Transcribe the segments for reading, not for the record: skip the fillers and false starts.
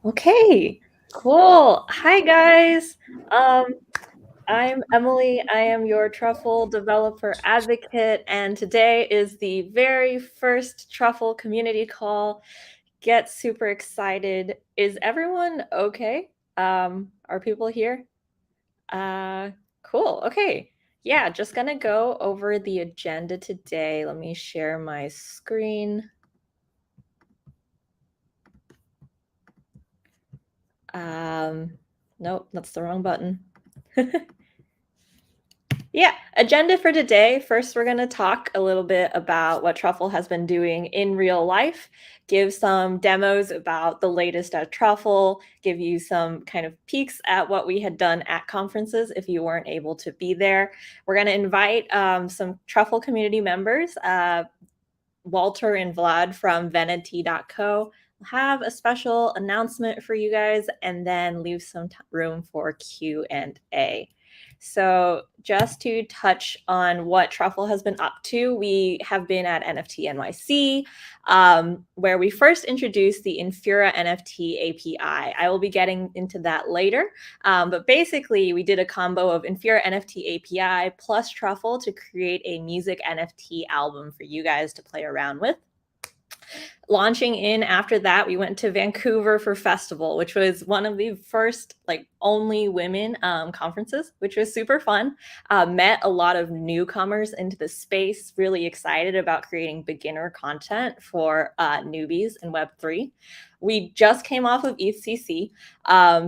Okay, cool. Hi, guys. I'm Emily. I am your Truffle developer advocate, and today is the very first Truffle community call. Get super excited. Is everyone okay? Are people here? Cool. Okay. Yeah, just gonna go over the agenda today. Let me share my screen. Nope, that's the wrong button. Yeah, agenda for today. First, we're going to talk a little bit about what Truffle has been doing in real life, give some demos about the latest at Truffle, give you some kind of peeks at what we had done at conferences if you weren't able to be there. We're going to invite some Truffle community members, Walter and Vlad from Vennity.co. We'll have a special announcement for you guys and then leave some room for Q&A. So just to touch on what Truffle has been up to, we have been at NFT.NYC, where we first introduced the Infura NFT API. I will be getting into that later. But basically, we did a combo of Infura NFT API plus Truffle to create a music NFT album for you guys to play around with. Launching in after that, we went to Vancouver for festival, which was one of the first only women conferences, which was super fun. Met a lot of newcomers into the space, really excited about creating beginner content for newbies in Web3. We just came off of ETHCC.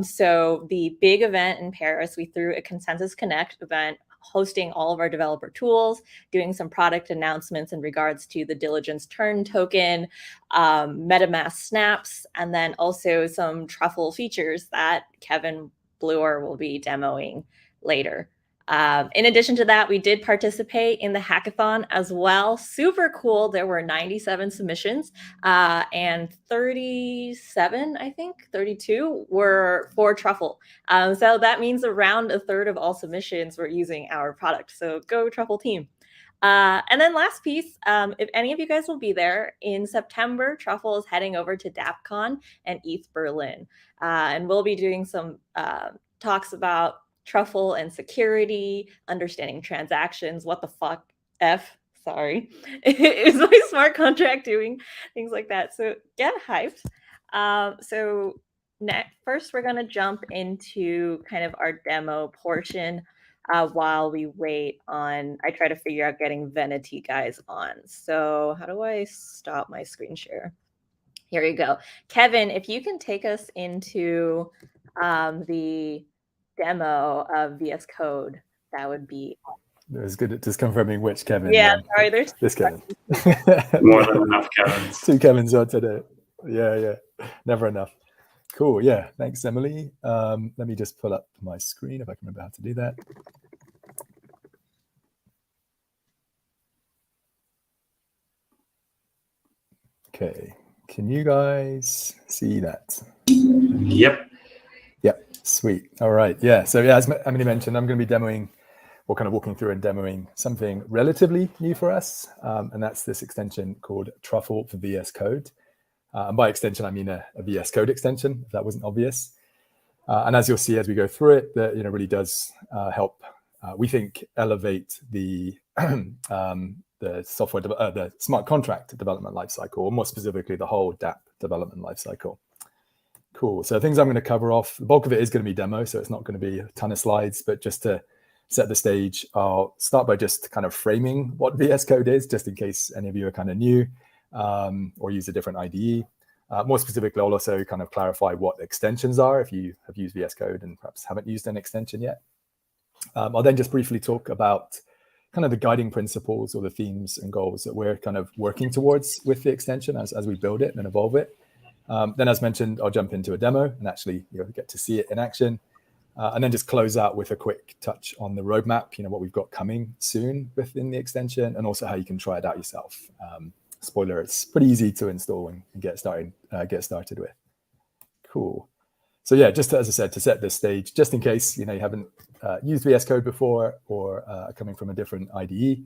So the big event in Paris, we threw a Consensus Connect event hosting all of our developer tools, doing some product announcements in regards to the Diligence Turn token, MetaMask snaps, and then also some Truffle features that Kevin Bluer will be demoing later. In addition to that, we did participate in the hackathon as well. Super cool. There were 97 submissions and 37, I think, 32 were for Truffle. So that means around a third of all submissions were using our product. So go Truffle team. And then last piece, if any of you guys will be there in September, Truffle is heading over to DAppCon and ETH Berlin. And we'll be doing some talks about Truffle and security, understanding transactions, what the fuck sorry, is my smart contract doing, things like that. So get hyped. So first, we're going to jump into kind of our demo portion while we wait on, I try to figure out getting Vennity guys on. So how do I stop my screen share? Here you go. Kevin, if you can take us into the demo of VS Code, that would be awesome. It was good at just confirming which Kevin. Yeah, sorry, there's this Kevin. More than enough Kevins. 2 Kevins on today. Yeah. Never enough. Cool. Yeah. Thanks, Emily. Let me just pull up my screen if I can remember how to do that. Okay. Can you guys see that? Yep. Sweet. All right. Yeah. So yeah, as Emily mentioned, I'm going to be demoing or kind of walking through and demoing something relatively new for us. And that's this extension called Truffle for VS Code. And by extension, I mean a VS Code extension, if that wasn't obvious. And as you'll see as we go through it, that really does help, we think, elevate the software, the smart contract development lifecycle, or more specifically, the whole DApp development lifecycle. Cool. So things I'm going to cover off, the bulk of it is going to be demo, so it's not going to be a ton of slides, but just to set the stage, I'll start by just kind of framing what VS Code is, just in case any of you are kind of new or use a different IDE. More specifically, I'll also kind of clarify what extensions are if you have used VS Code and perhaps haven't used an extension yet. I'll then just briefly talk about kind of the guiding principles or the themes and goals that we're kind of working towards with the extension as we build it and evolve it. Then, as mentioned, I'll jump into a demo and actually get to see it in action. And then just close out with a quick touch on the roadmap, what we've got coming soon within the extension, and also how you can try it out yourself. Spoiler, it's pretty easy to install and get started with. Cool. So yeah, just as I said, to set this stage, just in case you haven't used VS Code before or coming from a different IDE,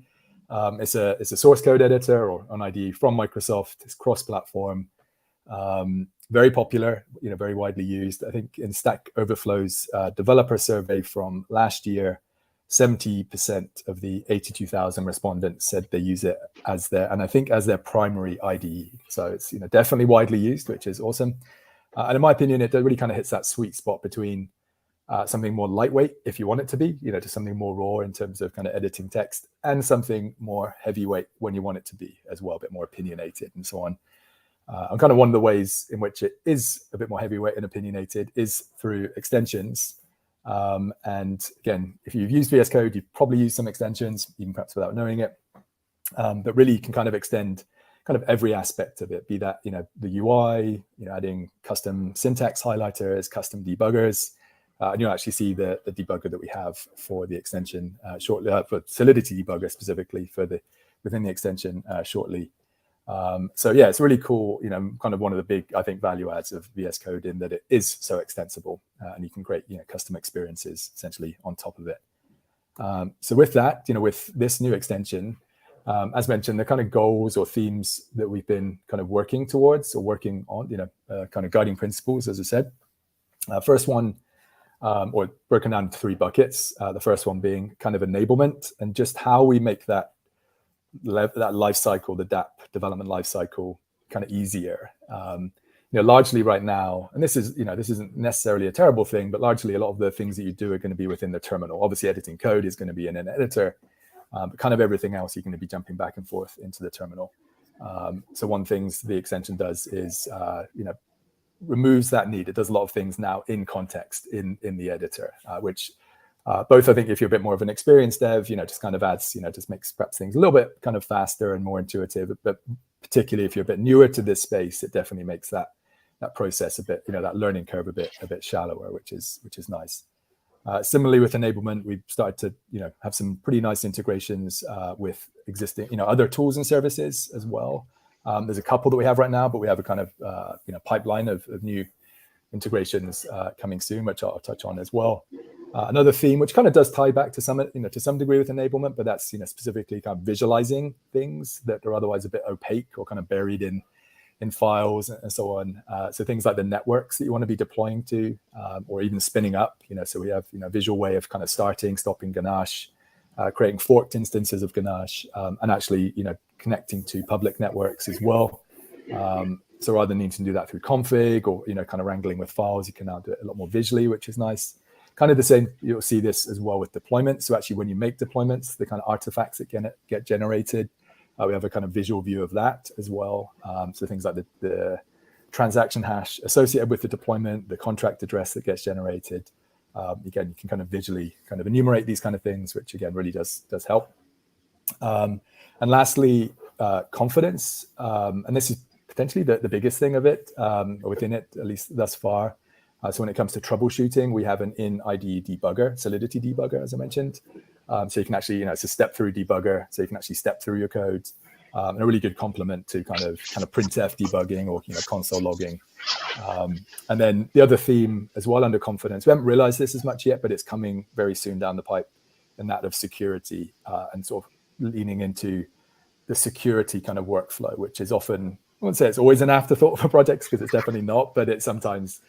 it's a source code editor or an IDE from Microsoft. It's cross-platform. very popular, very widely used. I think in Stack Overflow's developer survey from last year, 70% of the 82,000 respondents said they use it as their primary IDE. So it's definitely widely used, which is awesome. And in my opinion, it really kind of hits that sweet spot between something more lightweight, if you want it to be, to something more raw in terms of kind of editing text, and something more heavyweight when you want it to be as well, a bit more opinionated and so on. And kind of one of the ways in which it is a bit more heavyweight and opinionated is through extensions. And again, if you've used VS Code, you've probably used some extensions, even perhaps without knowing it. But really, you can kind of extend kind of every aspect of it, be that the UI, adding custom syntax highlighters, custom debuggers. And you'll actually see the debugger that we have for the extension shortly, for Solidity debugger specifically within the extension shortly. So yeah, it's really cool, kind of one of the big, I think, value adds of VS Code in that it is so extensible and you can create, custom experiences essentially on top of it. So with that, with this new extension, as mentioned, the kind of goals or themes that we've been kind of working towards or working on, kind of guiding principles, as I said. First one, or broken down into 3 buckets. The first one being kind of enablement and just how we make that life cycle, the DApp development life cycle, kind of easier. Largely right now, and this isn't necessarily a terrible thing, but largely a lot of the things that you do are going to be within the terminal. Obviously, editing code is going to be in an editor, but kind of everything else you're going to be jumping back and forth into the terminal. So one thing the extension does is, removes that need. It does a lot of things now in context in the editor, which both, I think, if you're a bit more of an experienced dev, just kind of adds, just makes perhaps things a little bit kind of faster and more intuitive. But particularly if you're a bit newer to this space, it definitely makes that process a bit, that learning curve a bit shallower, which is nice. Similarly with enablement, we've started to, have some pretty nice integrations with existing, other tools and services as well. There's a couple that we have right now, but we have a kind of, pipeline of new integrations coming soon, which I'll touch on as well. Another theme, which kind of does tie back to some degree with enablement, but that's, specifically kind of visualizing things that are otherwise a bit opaque or kind of buried in files and so on. So things like the networks that you want to be deploying to, or even spinning up, so we have, visual way of kind of starting, stopping Ganache, creating forked instances of Ganache, and actually, connecting to public networks as well. So rather than needing to do that through config or, kind of wrangling with files, you can now do it a lot more visually, which is nice. Kind of the same, you'll see this as well with deployments. So actually when you make deployments, the kind of artifacts that get generated, we have a kind of visual view of that as well. So things like the transaction hash associated with the deployment, the contract address that gets generated. Again, you can kind of visually kind of enumerate these kind of things, which again really does help. And lastly, confidence. And this is potentially the biggest thing of it, within it, at least thus far. So when it comes to troubleshooting, we have an in-IDE debugger, Solidity debugger, as I mentioned. So you can actually, it's a step-through debugger, so you can actually step through your code. And a really good complement to kind of printf debugging or console logging. And then the other theme as well under confidence, we haven't realized this as much yet, but it's coming very soon down the pipe, and that of security, and sort of leaning into the security kind of workflow, which is often, I wouldn't say it's always an afterthought for projects, because it's definitely not, but it's sometimes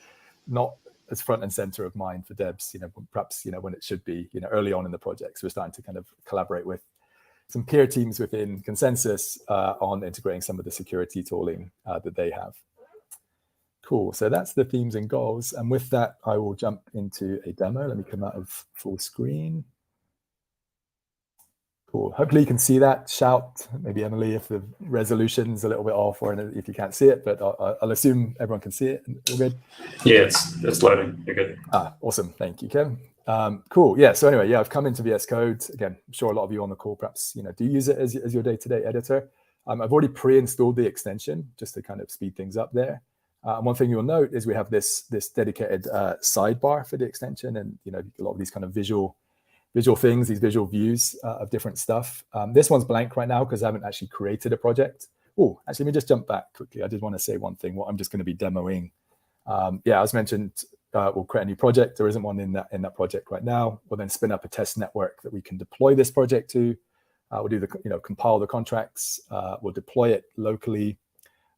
not as front and center of mind for devs, perhaps, when it should be, early on in the project. So we're starting to kind of collaborate with some peer teams within Consensus on integrating some of the security tooling that they have. Cool, so that's the themes and goals. And with that, I will jump into a demo. Let me come out of full screen. Cool, hopefully you can see that. Shout, maybe Emily, if the resolution's a little bit off or if you can't see it, but I'll assume everyone can see it. All good? Yeah, it's loading. You're good. Awesome, thank you, Kevin. Cool, yeah, so anyway, I've come into VS Code. Again, I'm sure a lot of you on the call perhaps, do use it as your day-to-day editor. I've already pre-installed the extension just to kind of speed things up there. And one thing you'll note is we have this dedicated sidebar for the extension, and a lot of these kind of visual things, these visual views of different stuff. This one's blank right now because I haven't actually created a project. Oh, actually, let me just jump back quickly. I did want to say one thing. What I'm just going to be demoing. As mentioned, we'll create a new project. There isn't one in that project right now. We'll then spin up a test network that we can deploy this project to. We'll do compile the contracts. We'll deploy it locally.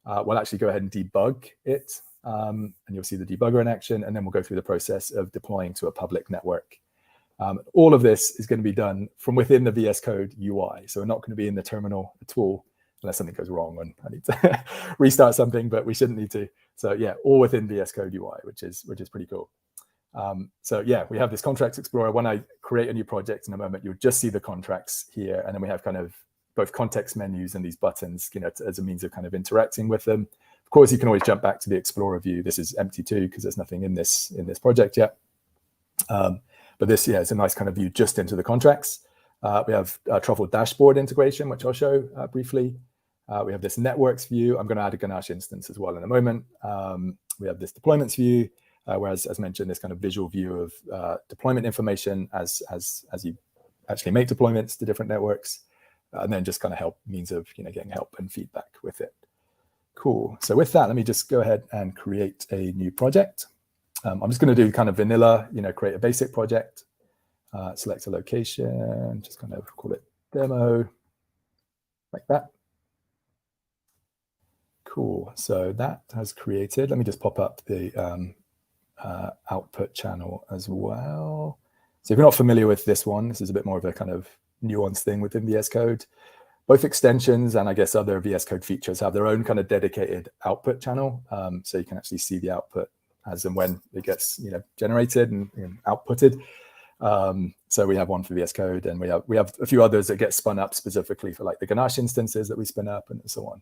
We'll actually go ahead and debug it. and you'll see the debugger in action, and then we'll go through the process of deploying to a public network. All of this is going to be done from within the VS Code UI. So we're not going to be in the terminal at all, unless something goes wrong and I need to restart something, but we shouldn't need to. So yeah, all within VS Code UI, which is pretty cool. So yeah, we have this contracts explorer. When I create a new project in a moment, you'll just see the contracts here. And then we have kind of both context menus and these buttons, as a means of kind of interacting with them. Of course, you can always jump back to the explorer view. This is empty too, because there's nothing in this project yet. But this, yeah, it's a nice kind of view just into the contracts. We have Truffle dashboard integration, which I'll show briefly. We have this networks view. I'm going to add a Ganache instance as well in a moment. We have this deployments view, whereas, as mentioned, this kind of visual view of deployment information as you actually make deployments to different networks, and then just kind of means of getting help and feedback with it. Cool. So with that, let me just go ahead and create a new project. I'm just going to do kind of vanilla, create a basic project, select a location, just kind of call it demo, like that. Cool. So that has created, let me just pop up the output channel as well. So if you're not familiar with this one, this is a bit more of a kind of nuanced thing within VS Code. Both extensions and I guess other VS Code features have their own kind of dedicated output channel. So you can actually see the output as and when it gets generated and outputted. So we have one for VS Code, and we have a few others that get spun up specifically for like the Ganache instances that we spin up and so on.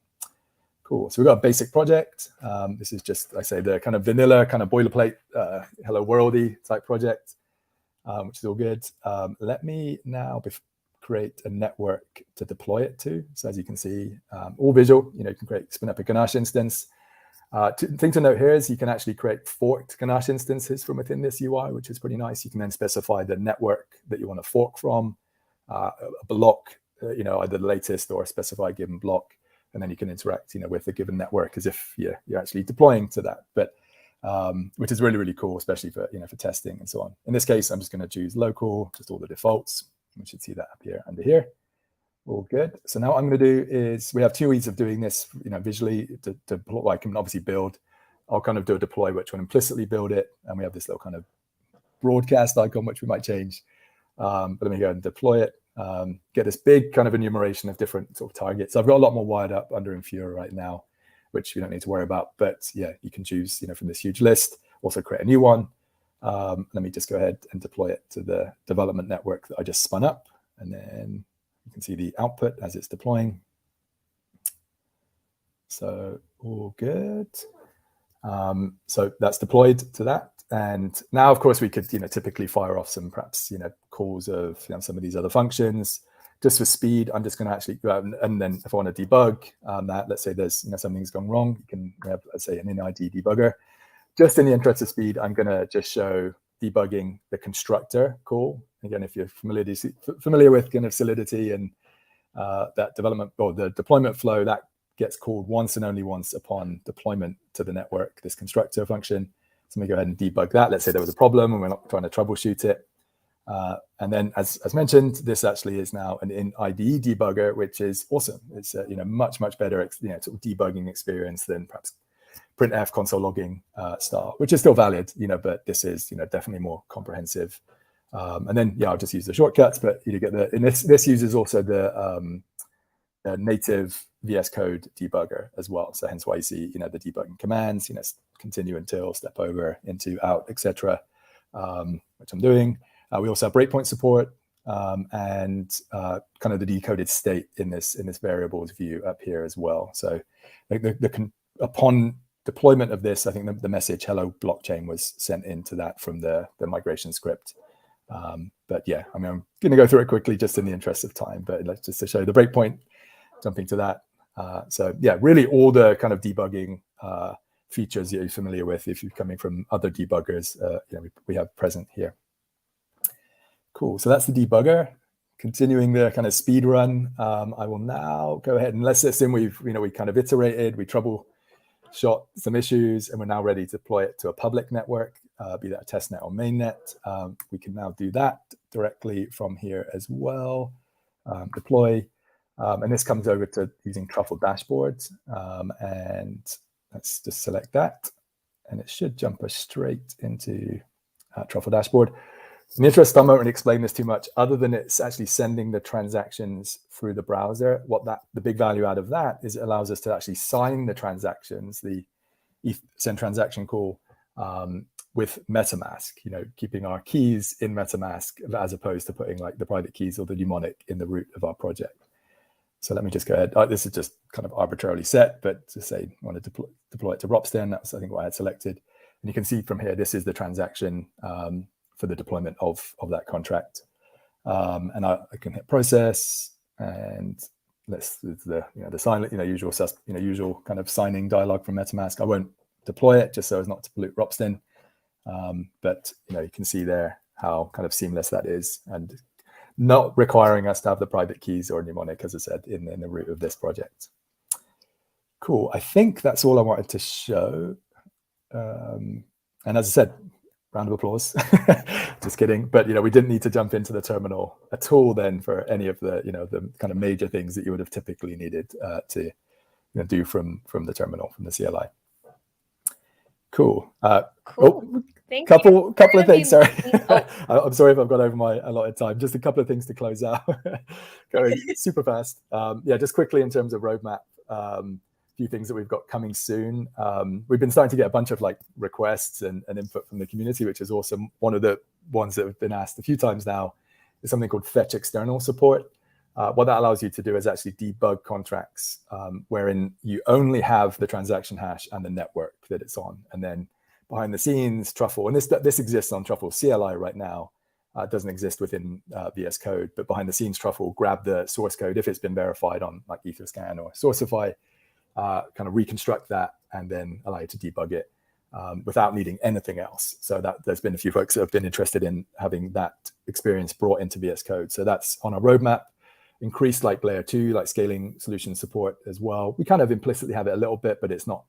Cool. So we've got a basic project. This is just, I say, the kind of vanilla, kind of boilerplate, hello worldy type project, which is all good. Let me now create a network to deploy it to. So as you can see, all visual. You can spin up a Ganache instance. Thing to note here is you can actually create forked Ganache instances from within this UI, which is pretty nice. You can then specify the network that you want to fork from, a block, either the latest or specify a given block, and then you can interact, with the given network as if you're actually deploying to that. But which is really, really cool, especially for for testing and so on. In this case, I'm just going to choose local, just all the defaults. We should see that up here under here. All good. So now what I'm going to do is we have two ways of doing this, visually. To deploy, I can obviously build. I'll kind of do a deploy, which will implicitly build it, and we have this little kind of broadcast icon, which we might change. But let me go and deploy it. Get this big kind of enumeration of different sort of targets. I've got a lot more wired up under Infura right now, which you don't need to worry about. But yeah, you can choose, from this huge list. Also create a new one. Let me just go ahead and deploy it to the development network that I just spun up, and then you can see the output as it's deploying. So all good. So that's deployed to that. And now, of course, we could, typically fire off some perhaps, calls of some of these other functions. Just for speed, I'm just going to actually, and then if I want to debug that, let's say there's, something's gone wrong, you can have, let's say, an inid debugger. Just in the interest of speed, I'm going to just show debugging the constructor call. Again, if you're familiar with kind of Solidity and that development or the deployment flow, that gets called once and only once upon deployment to the network, this constructor function. So let me go ahead and debug that. Let's say there was a problem and we're not trying to troubleshoot it. And then, as mentioned, this actually is now an in IDE debugger, which is awesome. It's a much better sort of debugging experience than perhaps printf console logging style, which is still valid, but this is definitely more comprehensive. And then I'll just use the shortcuts, but you get the. And this uses also the native VS Code debugger as well. So hence why you see the debugging commands, continue until, step over, into, out, etc. Which I'm doing. We also have breakpoint support and kind of the decoded state in this variables view up here as well. So upon deployment of this, I think the message "Hello blockchain" was sent into that from the migration script. But yeah, I mean, I'm going to go through it quickly just in the interest of time. But let's just to show the breakpoint, jumping to that. So yeah, really all the kind of debugging features you're familiar with if you're coming from other debuggers, we have present here. Cool. So that's the debugger. Continuing the kind of speed run, I will now go ahead and let's assume we kind of iterated, we troubleshot some issues, and we're now ready to deploy it to a public network, be that a testnet or mainnet. We can now do that directly from here as well. Deploy, and this comes over to using Truffle dashboards, and let's just select that. and it should jump us straight into Truffle dashboard. In the interest, I won't really explain this too much, other than it's actually sending the transactions through the browser. The big value out of that is it allows us to actually sign the transactions, the send transaction call, with MetaMask, keeping our keys in MetaMask as opposed to putting like the private keys or the mnemonic in the root of our project. So let me just go ahead. This is just kind of arbitrarily set, but to say I want to deploy it to Ropsten, that's I think what I had selected. And you can see from here, this is the transaction for the deployment of that contract. And I can hit process, and this is the silent, usual kind of signing dialogue from MetaMask. I won't deploy it just so as not to pollute Ropsten. But you can see there how kind of seamless that is, and not requiring us to have the private keys or mnemonic, as I said, in the root of this project. Cool. I think that's all I wanted to show. And as I said, round of applause. Just kidding. But we didn't need to jump into the terminal at all then for any of the the kind of major things that you would have typically needed to do from the terminal, from the CLI. Cool. Cool. Thank you. Couple of things. Sorry, I'm sorry if I've gone over my allotted time. Just a couple of things to close out. Going super fast. Yeah, just quickly in terms of roadmap. A few things that we've got coming soon. We've been starting to get a bunch of like requests and input from the community, which is awesome. One of the ones that have been asked a few times now is something called fetch external support. What that allows you to do is actually debug contracts wherein you only have the transaction hash and the network that it's on, and then behind the scenes, Truffle, and this exists on Truffle CLI right now. It doesn't exist within VS Code, but behind the scenes, Truffle grab the source code if it's been verified on like EtherScan or Sourcify, kind of reconstruct that, and then allow you to debug it without needing anything else. So that there's been a few folks that have been interested in having that experience brought into VS Code. So that's on our roadmap. Increased like layer 2, like scaling solution support as well. We kind of implicitly have it a little bit, but it's not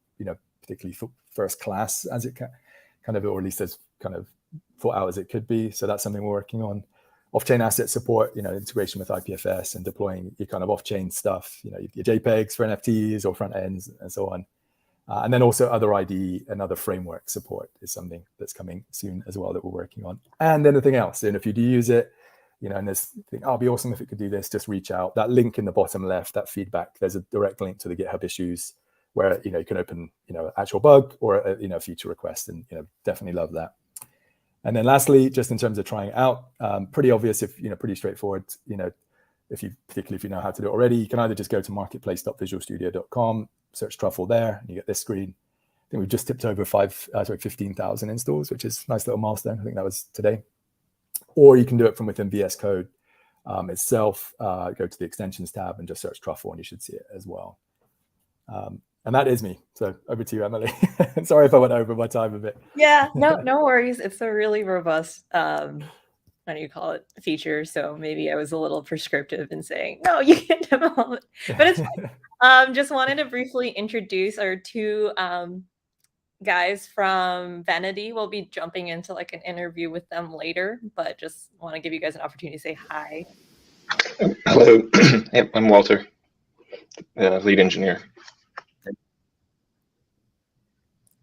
particularly first class as it kind of, or at least as kind of thought out as it could be. So that's something we're working on. Off-chain asset support, integration with IPFS and deploying your kind of off-chain stuff, your JPEGs for NFTs or front ends and so on. And then also other ID and other framework support is something that's coming soon as well that we're working on. And anything else. And if you do use it, and this thing, it'd be awesome if it could do this, just reach out. That link in the bottom left, that feedback, there's a direct link to the GitHub issues where, you can open, actual bug or, a feature request, and, definitely love that. And then lastly, just in terms of trying it out, pretty obvious, pretty straightforward, particularly if you know how to do it already, you can either just go to marketplace.visualstudio.com, search Truffle there, and you get this screen. I think we've just tipped over 15,000 installs, which is a nice little milestone. I think that was today. Or you can do it from within VS Code itself. Go to the extensions tab and just search Truffle, and you should see it as well. And that is me. So over to you, Emily. Sorry if I went over my time a bit. Yeah, no worries. It's a really robust, how do you call it, feature. So maybe I was a little prescriptive in saying, no, you can't demo it. But it's fine. Just wanted to briefly introduce our two guys from Vennity. We'll be jumping into like an interview with them later, but just want to give you guys an opportunity to say hi. Hello, I'm Walter, lead engineer.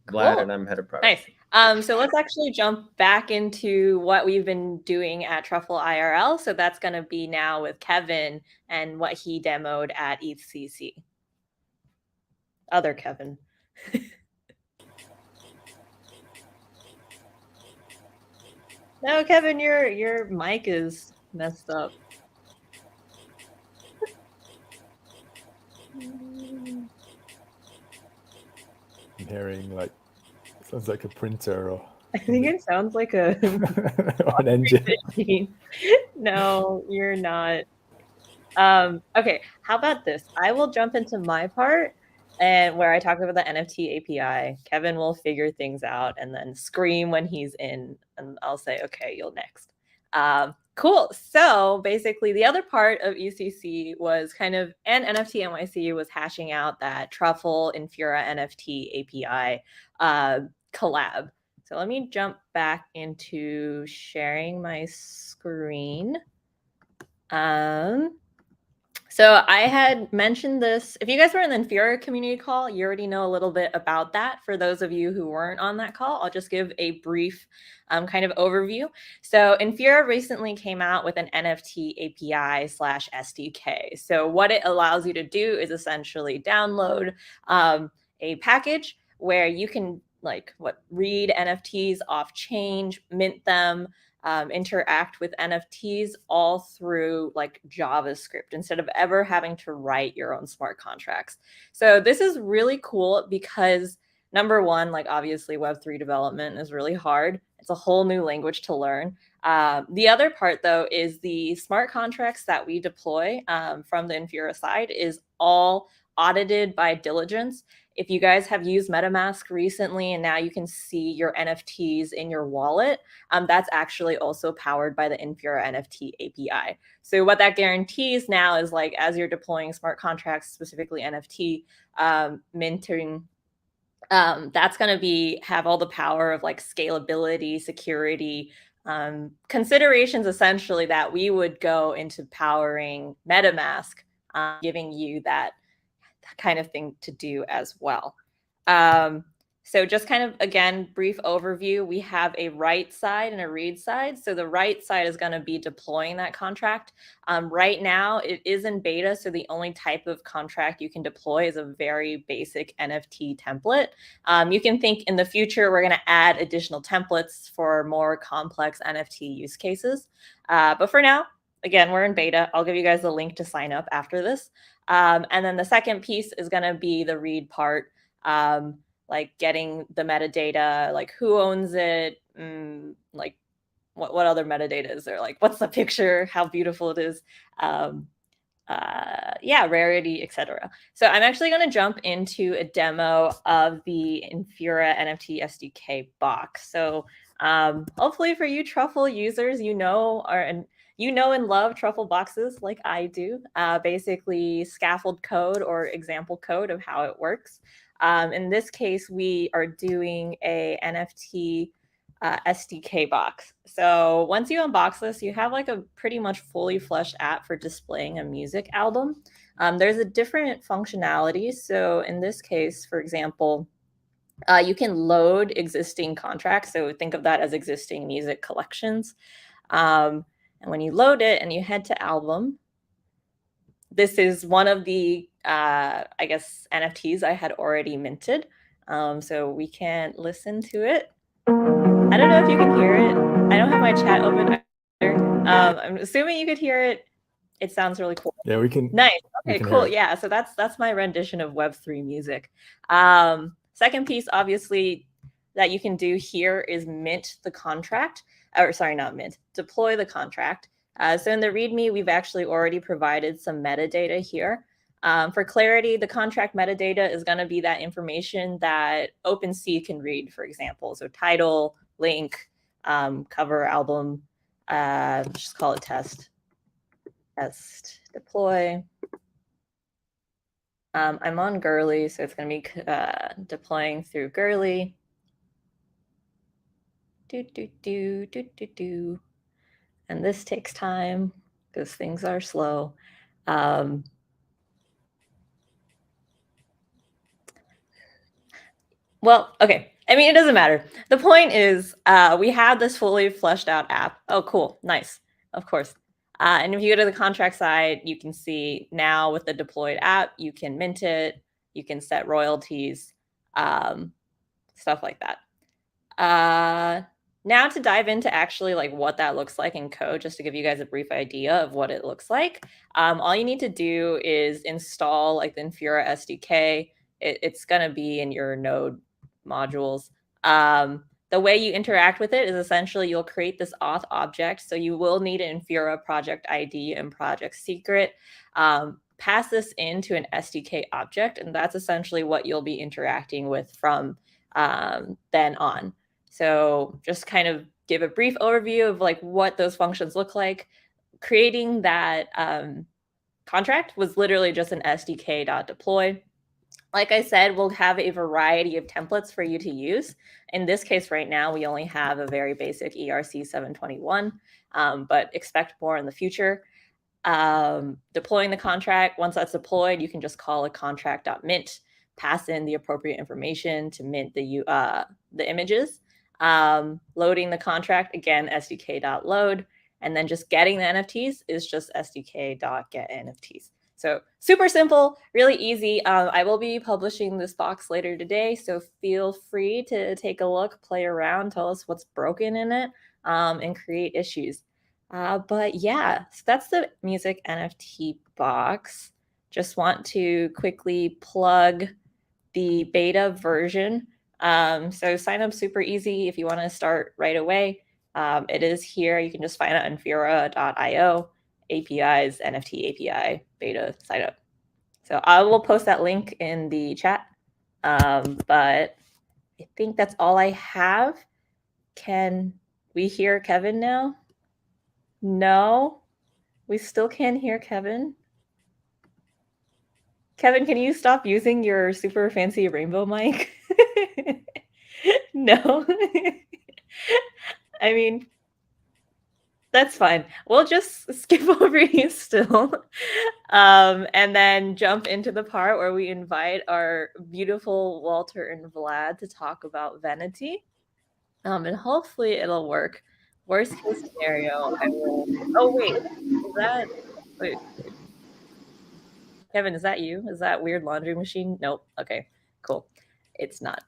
Vlad, Cool. and I'm head of product. Nice. So let's actually jump back into what we've been doing at Truffle IRL. So that's going to be now with Kevin and what he demoed at ETHCC. Other Kevin. No, Kevin, your mic is messed up. I'm hearing like, sounds like a printer or I think it sounds like a or an engine. No, you're not. Okay, how about this? I will jump into my part and where I talk about the NFT API. Kevin will figure things out and then scream when he's in, and I'll say, okay, you'll next. Cool. So basically the other part of ETHCC was and NFT.NYC was hashing out that Truffle Infura NFT API collab. So let me jump back into sharing my screen. So I had mentioned this. If you guys were in the Infura community call, you already know a little bit about that. For those of you who weren't on that call, I'll just give a brief kind of overview. So Infura recently came out with an NFT API / SDK. So what it allows you to do is essentially download a package where you can read NFTs off chain, mint them, interact with NFTs all through like JavaScript instead of ever having to write your own smart contracts. So this is really cool because number one, like obviously Web3 development is really hard. It's a whole new language to learn. The other part though is the smart contracts that we deploy from the Infura side is all audited by diligence. If you guys have used MetaMask recently and now you can see your NFTs in your wallet, that's actually also powered by the Infura NFT API. So what that guarantees now is like as you're deploying smart contracts, specifically NFT minting, that's going to have all the power of like scalability, security, considerations essentially that we would go into powering MetaMask, giving you that kind of thing to do as well. So just kind of, again, brief overview. We have a write side and a read side. So the write side is going to be deploying that contract. Right now, it is in beta. So the only type of contract you can deploy is a very basic NFT template. You can think in the future, we're going to add additional templates for more complex NFT use cases. But for now, again, we're in beta. I'll give you guys the link to sign up after this. And then the second piece is going to be the read part, like getting the metadata, like who owns it, like what other metadata is there, like what's the picture, how beautiful it is, yeah, rarity, etc. So I'm actually going to jump into a demo of the Infura NFT SDK box. So hopefully for you Truffle users, you know and love Truffle boxes like I do, basically scaffold code or example code of how it works. In this case, we are doing a NFT SDK box. So once you unbox this, you have like a pretty much fully fleshed app for displaying a music album. There's a different functionality. So in this case, for example, you can load existing contracts. So think of that as existing music collections. And when you load it and you head to album, this is one of the, I guess, NFTs I had already minted. So we can listen to it. I don't know if you can hear it. I don't have my chat open either. I'm assuming you could hear it. It sounds really cool. Yeah, we can. Nice. Okay, cool. Hear it. Yeah, so that's my rendition of Web3 music. Second piece, obviously, that you can do here is mint the contract. Or sorry, not mint. Deploy the contract. So in the README, we've actually already provided some metadata here. For clarity, the contract metadata is going to be that information that OpenSea can read, for example. So title, link, cover, album, just call it test deploy. I'm on Girly, so it's going to be deploying through Girly. And this takes time because things are slow. Well, okay. I mean, it doesn't matter. The point is we have this fully fleshed out app. Oh, cool. Nice. Of course. And if you go to the contract side, you can see now with the deployed app, you can mint it, you can set royalties, stuff like that. Now to dive into actually like what that looks like in code, just to give you guys a brief idea of what it looks like. All you need to do is install like the Infura SDK. It's going to be in your node modules. The way you interact with it is essentially you'll create this auth object. So you will need an Infura project ID and project secret. Pass this into an SDK object, and that's essentially what you'll be interacting with from then on. So just kind of give a brief overview of like what those functions look like. Creating that contract was literally just an SDK.deploy. Like I said, we'll have a variety of templates for you to use. In this case right now, we only have a very basic ERC 721, but expect more in the future. Deploying the contract. Once that's deployed, you can just call a contract.mint, pass in the appropriate information to mint the images. Loading the contract, again, SDK.load, and then just getting the NFTs is just SDK.getNFTs. So super simple, really easy. I will be publishing this box later today, so feel free to take a look, play around, tell us what's broken in it, and create issues. But yeah, so that's the music NFT box. Just want to quickly plug the beta version. So sign up super easy if you want to start right away. It is here. You can just find it on Fira.io, APIs, NFT API, beta, sign up. So I will post that link in the chat. But I think that's all I have. Can we hear Kevin now? No, we still can't hear Kevin. Kevin, can you stop using your super fancy rainbow mic? No. I mean, that's fine. We'll just skip over you still. And then jump into the part where we invite our beautiful Walter and Vlad to talk about Vennity. And hopefully it'll work. Worst case scenario, I will. Oh, wait. Is that. Wait. Kevin, is that you? Is that weird laundry machine? Nope. Okay, cool. It's not.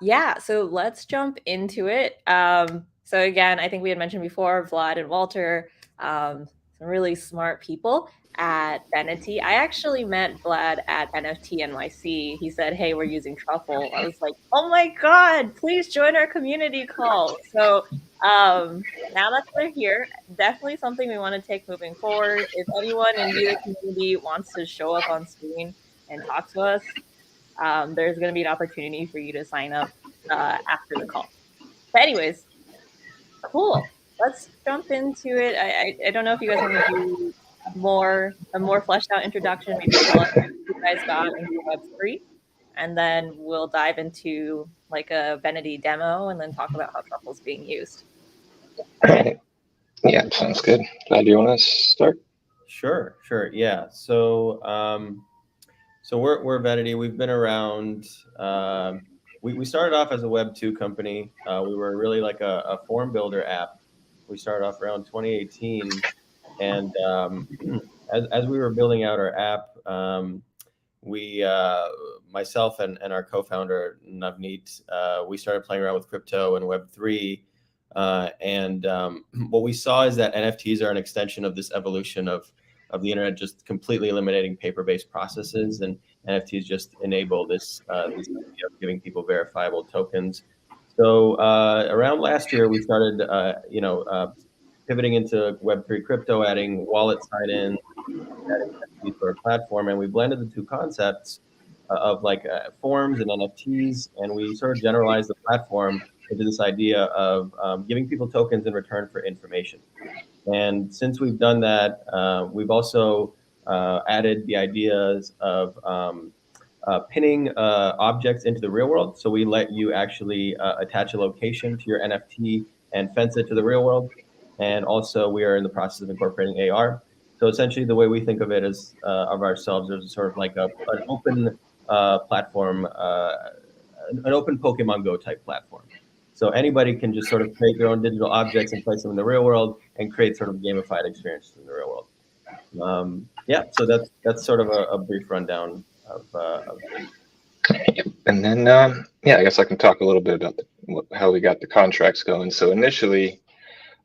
Yeah, so let's jump into it. So again, I think we had mentioned before, Vlad and Walter, some really smart people at Vennity. I actually met Vlad at NFT.NYC. He said, hey, we're using Truffle. I was like, oh my God, please join our community call. So now that they're here, definitely something we want to take moving forward. If anyone in the community wants to show up on screen and talk to us, there's going to be an opportunity for you to sign up after the call. But anyways, cool. Let's jump into it. I don't know if you guys want to do a more fleshed out introduction, maybe tell us what you guys got into Web3, and then we'll dive into like a Vennity demo and then talk about how Truffle's being used. All right. Yeah, sounds good. Vlad, do you want to start? Sure. Yeah. So, so we're Vennity. We've been around. We started off as a Web 2 company. We were really like a form builder app. We started off around 2018, and as we were building out our app, we myself and our co-founder Navneet, we started playing around with crypto and Web 3. And what we saw is that NFTs are an extension of this evolution of the internet, just completely eliminating paper-based processes, and NFTs just enable this idea of giving people verifiable tokens. So around last year, we started, pivoting into Web3 crypto, adding wallet sign-in, adding NFTs to our platform, and we blended the two concepts of forms and NFTs, and we sort of generalized the platform into this idea of giving people tokens in return for information. And since we've done that, we've also added the ideas of pinning objects into the real world. So we let you actually attach a location to your NFT and fence it to the real world. And also we are in the process of incorporating AR. So essentially the way we think of it is of ourselves as sort of like an open platform, an open Pokemon Go type platform. So anybody can just sort of create their own digital objects and place them in the real world and create sort of gamified experiences in the real world. Yeah, so that's sort of a brief rundown of And then, I guess I can talk a little bit about how we got the contracts going. So initially,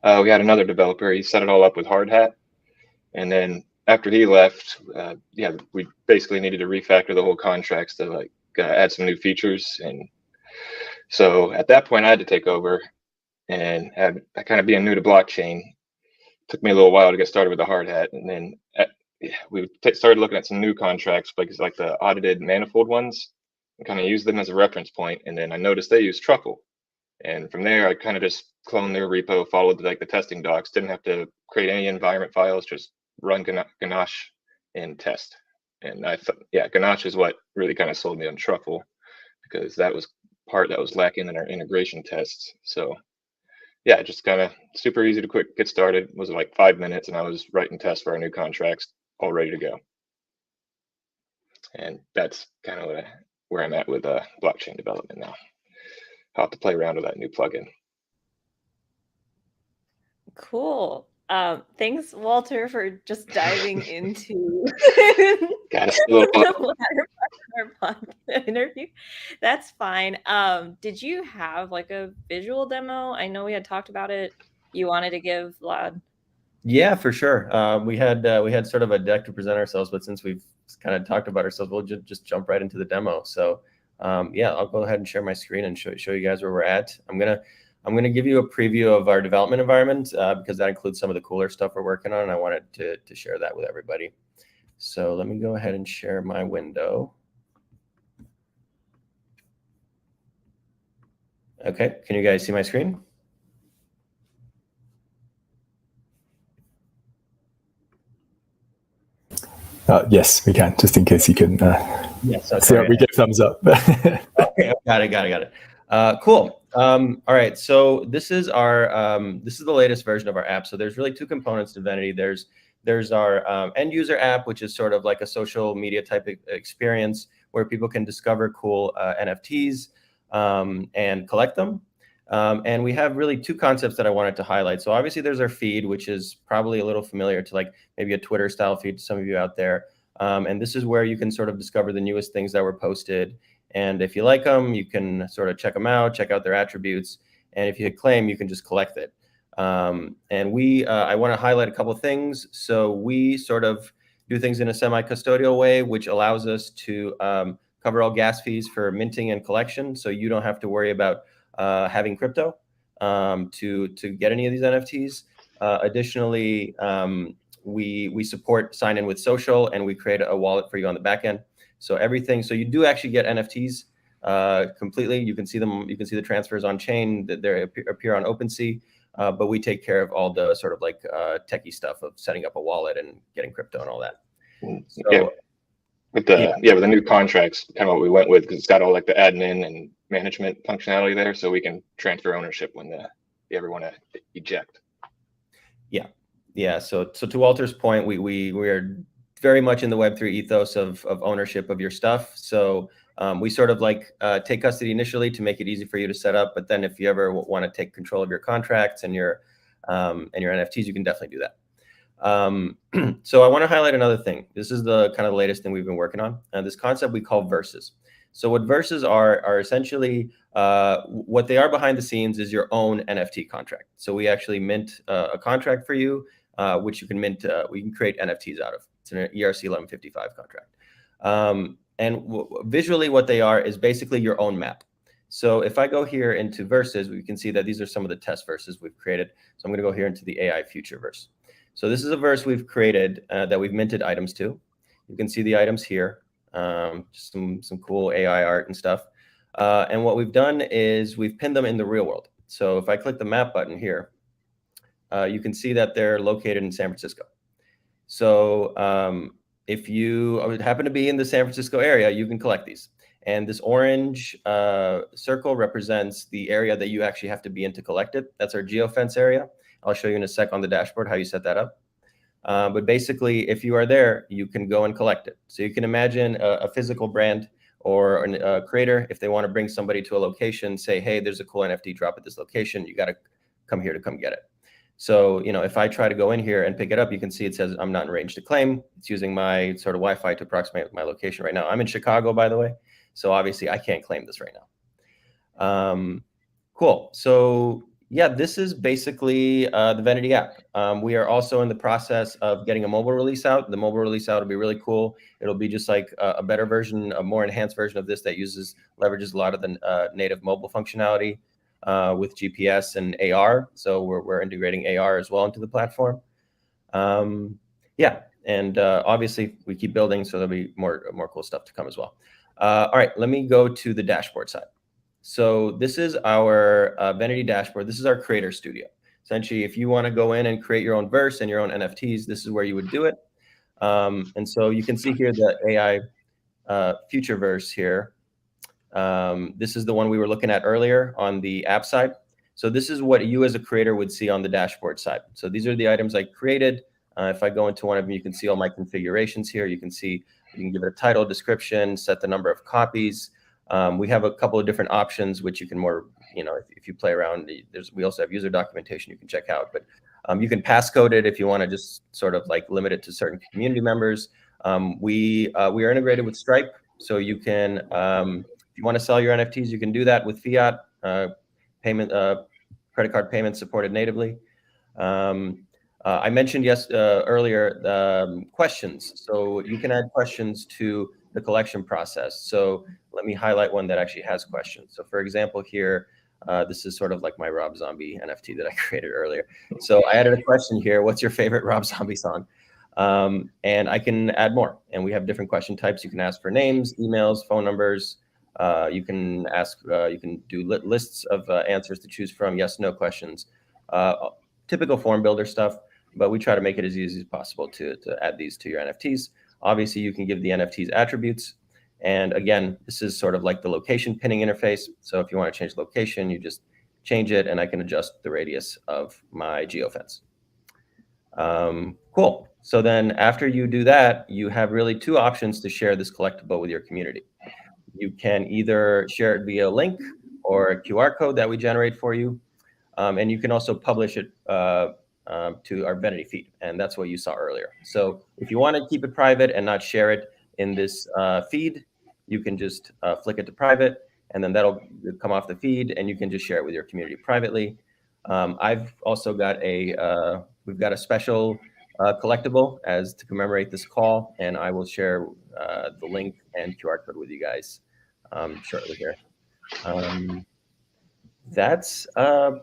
we had another developer. He set it all up with Hard Hat. And then after he left, we basically needed to refactor the whole contracts to add some new features. And so at that point, I had to take over, and I kind of being new to blockchain, took me a little while to get started with the Hard Hat. And then we started looking at some new contracts, like the audited manifold ones, and kind of used them as a reference point. And then I noticed they use Truffle. And from there, I kind of just cloned their repo, followed the testing docs, didn't have to create any environment files, just run Ganache and test. And I thought, Ganache is what really kind of sold me on Truffle, because that was part that was lacking in our integration tests. So yeah, just kind of super easy to quick get started. It was like 5 minutes, and I was writing tests for our new contracts, all ready to go. And that's kind of where I'm at with blockchain development now. I'll have to play around with that new plugin. Cool. Thanks, Walter, for just diving into Got a little the latter part of our interview. That's fine. Did you have like a visual demo? I know we had talked about it. You wanted to give, Vlad? Yeah, for sure. We had sort of a deck to present ourselves, but since we've kind of talked about ourselves, we'll just jump right into the demo. So yeah, I'll go ahead and share my screen and show you guys where we're at. I'm gonna give you a preview of our development environment because that includes some of the cooler stuff we're working on, and I wanted to share that with everybody. So let me go ahead and share my window. Okay, can you guys see my screen? Yes, we can, just in case you couldn't yes, see it. We give thumbs up. Okay, got it. Cool. All right, so this is the latest version of our app. So there's really two components to Vennity. There's our end user app, which is sort of like a social media type experience where people can discover cool NFTs and collect them. And we have really two concepts that I wanted to highlight. So obviously there's our feed, which is probably a little familiar to like maybe a Twitter style feed to some of you out there. And this is where you can sort of discover the newest things that were posted. And if you like them, you can sort of check them out, check out their attributes. And if you hit claim, you can just collect it. And I want to highlight a couple of things. So we sort of do things in a semi-custodial way, which allows us to cover all gas fees for minting and collection. So you don't have to worry about having crypto to get any of these NFTs. Additionally, we support sign in with social, and we create a wallet for you on the back end. So everything, so you do actually get NFTs completely. You can see them. You can see the transfers on chain that they appear on OpenSea. But we take care of all the sort of like techie stuff of setting up a wallet and getting crypto and all that. So, yeah. With the new contracts, kind of what we went with, because it's got all like the admin and management functionality there, so we can transfer ownership when you ever want to eject. Yeah. So to Walter's point, we are very much in the Web3 ethos of ownership of your stuff. So we sort of like take custody initially to make it easy for you to set up, but then if you ever want to take control of your contracts and your NFTs, you can definitely do that. So I want to highlight another thing. This is the kind of the latest thing we've been working on. This concept we call verses. So what verses are essentially, what they are behind the scenes is your own NFT contract. So we actually mint a contract for you, which you can mint, we can create NFTs out of. It's an ERC 1155 contract. And visually what they are is basically your own map. So if I go here into verses, we can see that these are some of the test verses we've created. So I'm going to go here into the AI future verse. So this is a verse we've created that we've minted items to. You can see the items here, just some cool AI art and stuff. And what we've done is we've pinned them in the real world. So if I click the map button here, you can see that they're located in San Francisco. So if you happen to be in the San Francisco area, you can collect these. And this orange circle represents the area that you actually have to be in to collect it. That's our geofence area. I'll show you in a sec on the dashboard how you set that up. But basically, if you are there, you can go and collect it. So you can imagine a physical brand or a creator, if they want to bring somebody to a location, say, hey, there's a cool NFT drop at this location. You got to come here to come get it. So, if I try to go in here and pick it up, you can see it says I'm not in range to claim. It's using my sort of Wi-Fi to approximate my location right now. I'm in Chicago, by the way. So obviously I can't claim this right now. Cool. So yeah, this is basically the Vennity app. We are also in the process of getting a mobile release out. The mobile release out will be really cool. It'll be just like a better version, a more enhanced version of this that leverages a lot of the native mobile functionality with GPS and AR. So we're integrating AR as well into the platform. Yeah, and obviously we keep building, so there'll be more cool stuff to come as well. All right, let me go to the dashboard side. So this is our Vennity dashboard. This is our creator studio. Essentially, if you want to go in and create your own verse and your own NFTs, this is where you would do it. And so you can see here the AI future verse here. This is the one we were looking at earlier on the app side. So this is what you as a creator would see on the dashboard side. So these are the items I created. If I go into one of them, you can see all my configurations here. You can see, you can give it a title, description, set the number of copies. We have a couple of different options, which you can more, if you play around, we also have user documentation you can check out, but you can passcode it if you want to just sort of like limit it to certain community members. We are integrated with Stripe, so you can, if you want to sell your NFTs, you can do that with fiat payment, credit card payments supported natively. I mentioned earlier questions, so you can add questions to the collection process. So let me highlight one that actually has questions. So for example, here, this is sort of like my Rob Zombie NFT that I created earlier. So I added a question here: what's your favorite Rob Zombie song? And I can add more. And we have different question types. You can ask for names, emails, phone numbers. You can ask. You can do lists of answers to choose from. Yes, no questions. Typical form builder stuff. But we try to make it as easy as possible to add these to your NFTs. Obviously, you can give the NFTs attributes. And again, this is sort of like the location pinning interface. So if you want to change location, you just change it, and I can adjust the radius of my geofence. Cool. So then after you do that, you have really two options to share this collectible with your community. You can either share it via a link or a QR code that we generate for you. And you can also publish it to our Vennity feed, and that's what you saw earlier. So if you want to keep it private and not share it in this feed, you can just flick it to private, and then that'll come off the feed, and you can just share it with your community privately. I've also got we've got a special collectible as to commemorate this call, and I will share the link and QR code with you guys shortly here. That's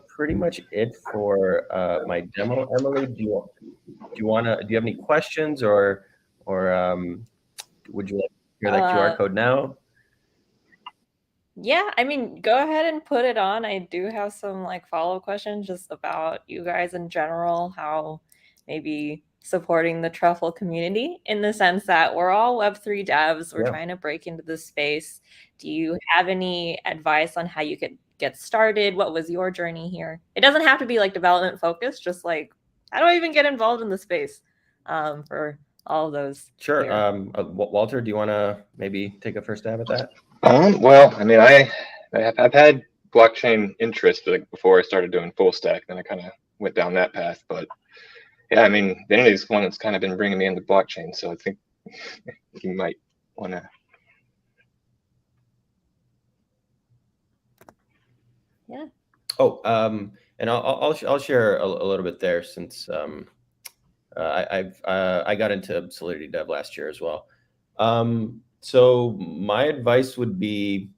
pretty much it for my demo. Emily, do you have any questions, or would you like to hear that QR code now? Yeah, I mean, go ahead and put it on. I do have some like follow-up questions just about you guys in general, how maybe supporting the Truffle community in the sense that we're all Web3 devs. We're trying to break into this space. Do you have any advice on how you could get started? What was your journey here? It doesn't have to be like development focused, just like, how do I even get involved in the space for all of those? Sure. Walter, do you want to maybe take a first stab at that? Well, I mean, I've had blockchain interest before I started doing full stack, then I kind of went down that path. But yeah, I mean, Vennity is one that's kind of been bringing me into blockchain, so I think you might want to. Yeah. Oh, and I'll share a little bit there, since I got into Solidity Dev last year as well. So my advice would be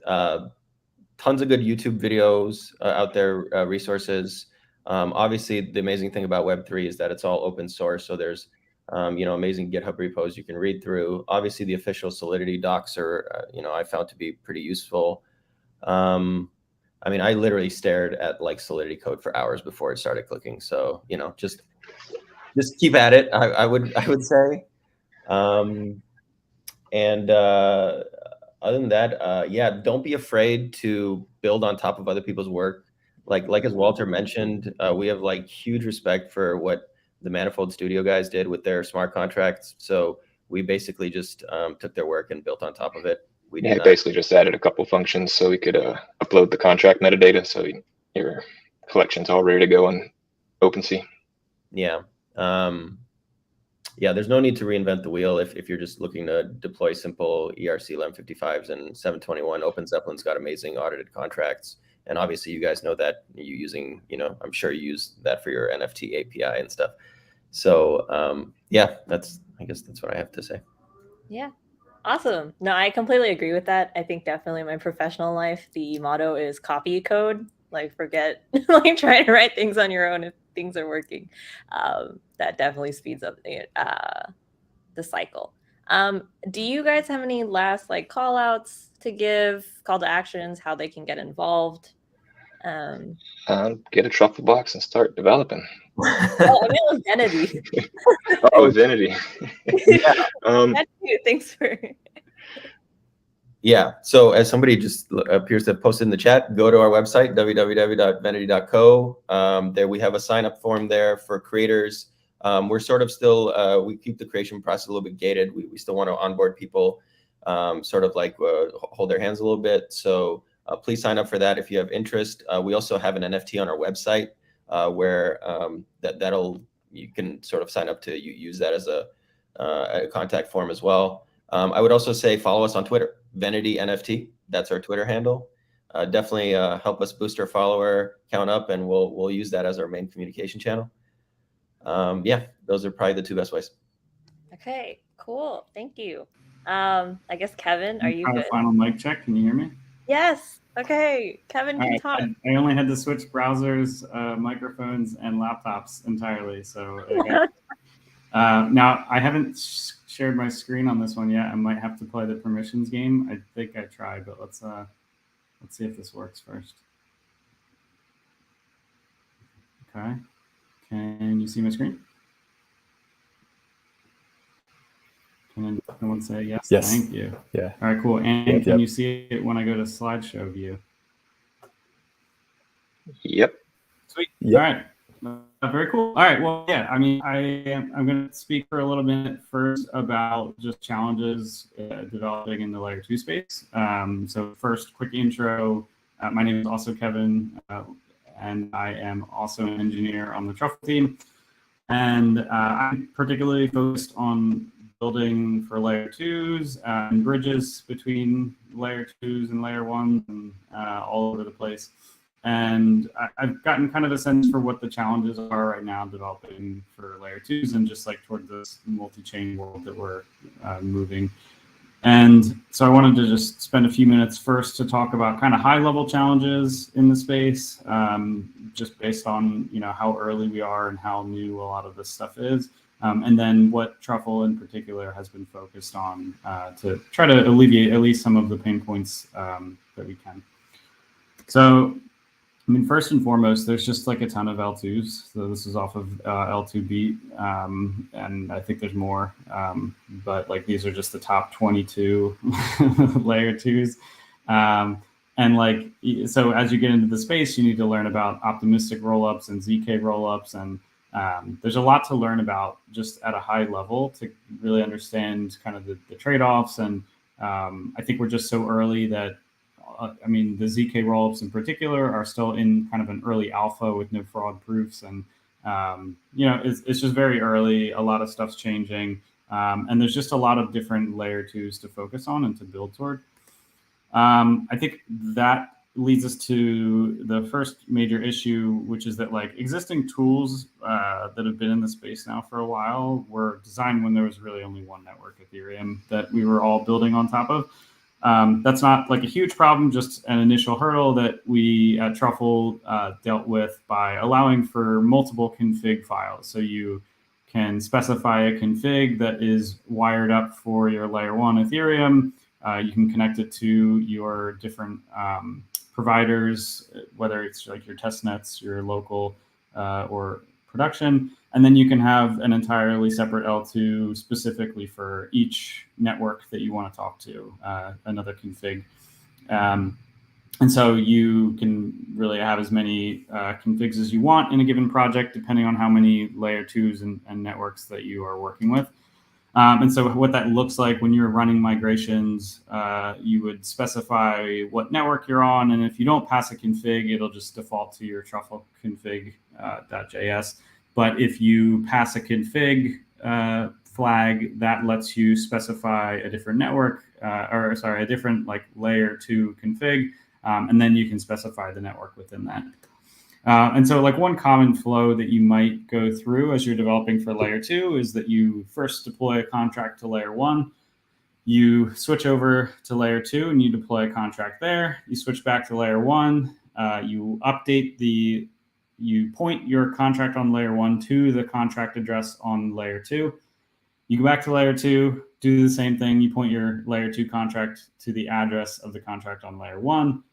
tons of good YouTube videos out there, resources. Obviously, the amazing thing about Web3 is that it's all open source. So there's amazing GitHub repos you can read through. Obviously, the official Solidity docs are I found to be pretty useful. I mean, I literally stared at like Solidity code for hours before it started clicking. So just keep at it. I would say. And other than that, yeah, don't be afraid to build on top of other people's work. Like as Walter mentioned, we have like huge respect for what the Manifold Studio guys did with their smart contracts. So we basically just took their work and built on top of it. We basically just added a couple functions so we could upload the contract metadata, so your collection's all ready to go on OpenSea. Yeah. Yeah, there's no need to reinvent the wheel if you're just looking to deploy simple ERC 1155s and 721. OpenZeppelin's got amazing audited contracts. And obviously you guys know that you're using, I'm sure you use that for your NFT API and stuff. So yeah, I guess that's what I have to say. Yeah. Awesome. No, I completely agree with that. I think definitely in my professional life, the motto is copy code. Like forget like trying to write things on your own if things are working. That definitely speeds up the cycle. Do you guys have any last like call outs to give, call to actions, how they can get involved? Get a Truffle box and start developing. Oh, I mean, it was Vennity. Oh, Vennity. Yeah. Thanks for. Yeah. So as somebody just appears to have posted in the chat, go to our website, www.vennity.co. There we have a sign up form there for creators. We're sort of still, we keep the creation process a little bit gated. We still want to onboard people, sort of like hold their hands a little bit. So please sign up for that if you have interest. We also have an NFT on our website where you can sort of sign up to use that as a contact form as well. I would also say follow us on Twitter, Vennity NFT. That's our Twitter handle. Definitely help us boost our follower count up, and we'll use that as our main communication channel. Yeah, those are probably the two best ways. Okay, cool. Thank you. I guess Kevin, are you good? Final mic check. Can you hear me? Yes. Okay, Kevin can talk. I only had to switch browsers, microphones, and laptops entirely. So now I haven't shared my screen on this one yet. I might have to play the permissions game. I think I tried, but let's see if this works first. Okay. Can you see my screen? Can anyone say yes? Yes. Thank you. Yeah. All right, cool. And Yep. Can you see it when I go to slideshow view? Yep. Sweet. Yep. All right. Very cool. All right. Well, yeah, I mean, I'm going to speak for a little bit first about just challenges developing in the layer 2 space. So first, quick intro. My name is also Kevin, and I am also an engineer on the Truffle team. And I'm particularly focused on building for layer 2s and bridges between layer 2s and layer 1s and all over the place. And I've gotten kind of a sense for what the challenges are right now developing for layer 2s and just like toward this multi-chain world that we're moving. And so I wanted to just spend a few minutes first to talk about kind of high-level challenges in the space, just based on how early we are and how new a lot of this stuff is, and then what Truffle in particular has been focused on to try to alleviate at least some of the pain points that we can. So, I mean, first and foremost, there's just like a ton of L2s. So this is off of L2 Beat, and I think there's more, but like these are just the top 22 layer 2s. And like, so as you get into the space, you need to learn about optimistic rollups and ZK rollups. And there's a lot to learn about just at a high level to really understand kind of the trade-offs. And I think we're just so early that, I mean, the ZK rollups in particular are still in kind of an early alpha with no fraud proofs. And, it's just very early. A lot of stuff's changing. And there's just a lot of different layer 2s to focus on and to build toward. I think that leads us to the first major issue, which is that like existing tools that have been in the space now for a while were designed when there was really only one network, Ethereum, that we were all building on top of. That's not like a huge problem, just an initial hurdle that we at Truffle dealt with by allowing for multiple config files. So you can specify a config that is wired up for your layer 1 Ethereum. You can connect it to your different providers, whether it's like your test nets, your local or production. And then you can have an entirely separate L2 specifically for each network that you want to talk to, another config. And so you can really have as many configs as you want in a given project, depending on how many layer 2s and networks that you are working with. And so what that looks like when you're running migrations, you would specify what network you're on. And if you don't pass a config, it'll just default to your Truffle config.js. But if you pass a config flag, that lets you specify a different network, a different like layer 2 config. And then you can specify the network within that. And so like one common flow that you might go through as you're developing for layer 2 is that you first deploy a contract to layer 1, you switch over to layer 2 and you deploy a contract there, you switch back to layer 1, you point your contract on layer 1 to the contract address on layer 2, you go back to layer 2, do the same thing, you point your layer 2 contract to the address of the contract on layer 1.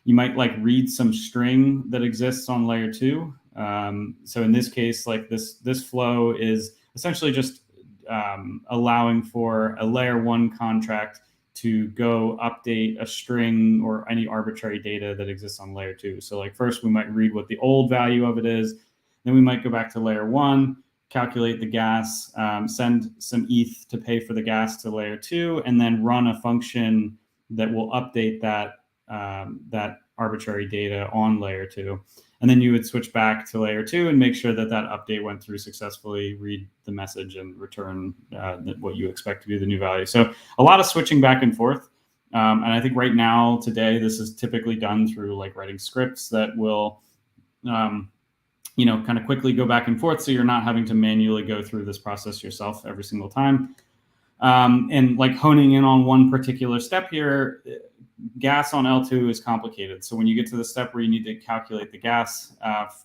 You might like read some string that exists on layer 2. So in this case, like this flow is essentially just allowing for a layer 1 contract to go update a string or any arbitrary data that exists on layer 2. So like first we might read what the old value of it is, then we might go back to layer 1, calculate the gas, send some ETH to pay for the gas to layer 2, and then run a function that will update that that arbitrary data on layer 2. And then you would switch back to layer 2 and make sure that that update went through successfully, read the message, and return what you expect to be the new value. So a lot of switching back and forth. And I think right now, today, this is typically done through like writing scripts that will, kind of quickly go back and forth. So you're not having to manually go through this process yourself every single time. And like honing in on one particular step here, gas on L2 is complicated. So when you get to the step where you need to calculate the gas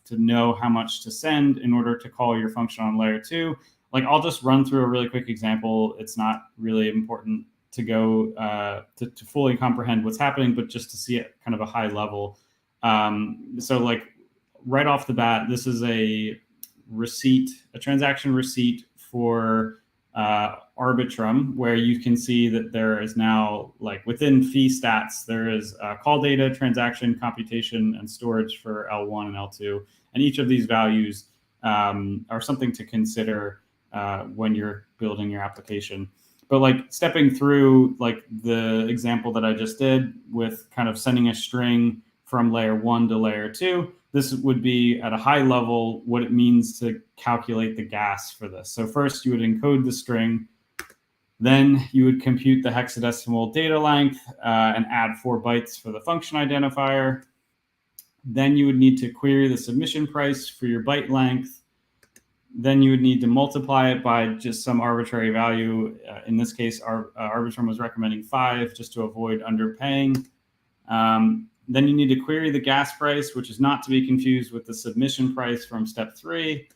to know how much to send in order to call your function on layer 2, like I'll just run through a really quick example. It's not really important to go to fully comprehend what's happening, but just to see it kind of a high level. So like right off the bat, this is a transaction receipt for Arbitrum, where you can see that there is now, like within fee stats, there is call data, transaction, computation, and storage for L1 and L2. And each of these values are something to consider when you're building your application. But like stepping through like the example that I just did with kind of sending a string from layer 1 to layer 2, this would be at a high level what it means to calculate the gas for this. So first you would encode the string, then you would compute the hexadecimal data length and add 4 bytes for the function identifier. Then you would need to query the submission price for your byte length. Then you would need to multiply it by just some arbitrary value. In this case, Arbitrum was recommending 5 just to avoid underpaying. Then you need to query the gas price, which is not to be confused with the submission price from step 3.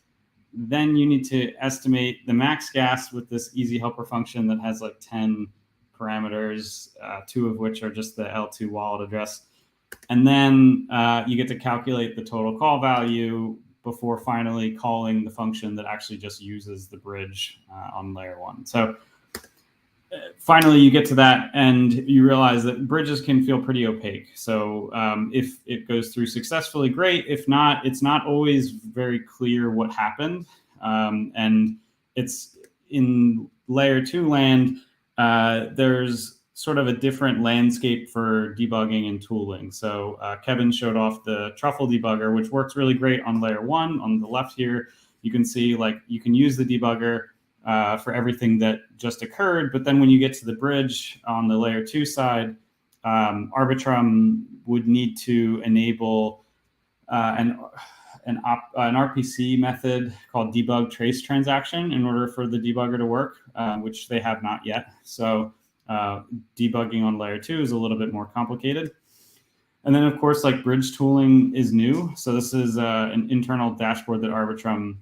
Then you need to estimate the max gas with this easy helper function that has like 10 parameters, 2 of which are just the L2 wallet address. And then you get to calculate the total call value before finally calling the function that actually just uses the bridge on layer 1. So finally, you get to that and you realize that bridges can feel pretty opaque. So if it goes through successfully, great. If not, it's not always very clear what happened. And it's in layer 2 land, there's sort of a different landscape for debugging and tooling. So Kevin showed off the Truffle debugger, which works really great on layer 1. On the left here, you can see like you can use the debugger for everything that just occurred. But then when you get to the bridge on the layer 2 side, Arbitrum would need to enable an RPC method called debug trace transaction in order for the debugger to work, which they have not yet. So debugging on layer 2 is a little bit more complicated. And then, of course, like bridge tooling is new. So this is an internal dashboard that Arbitrum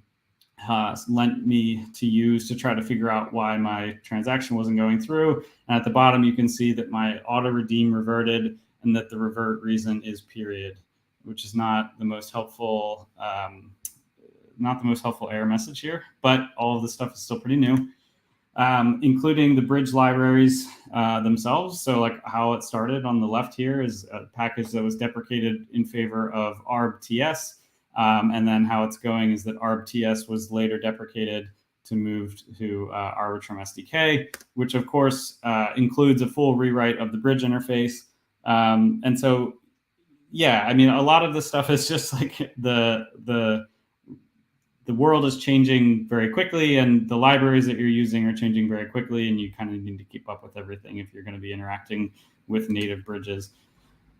lent me to use to try to figure out why my transaction wasn't going through. And at the bottom, you can see that my auto redeem reverted and that the revert reason is period, which is not the most helpful, error message here, but all of this stuff is still pretty new, including the bridge libraries themselves. So like how it started on the left here is a package that was deprecated in favor of arbts. And then how it's going is that arbts was later deprecated to move to Arbitrum SDK, which of course includes a full rewrite of the bridge interface. And so, yeah, I mean, a lot of this stuff is just like the world is changing very quickly, and the libraries that you're using are changing very quickly, and you kind of need to keep up with everything if you're going to be interacting with native bridges.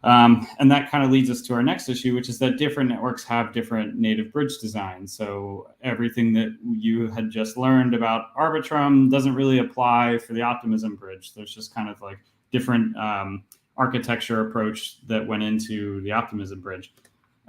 And that kind of leads us to our next issue, which is that different networks have different native bridge designs. So everything that you had just learned about Arbitrum doesn't really apply for the Optimism bridge. There's just kind of like different architecture approach that went into the Optimism bridge.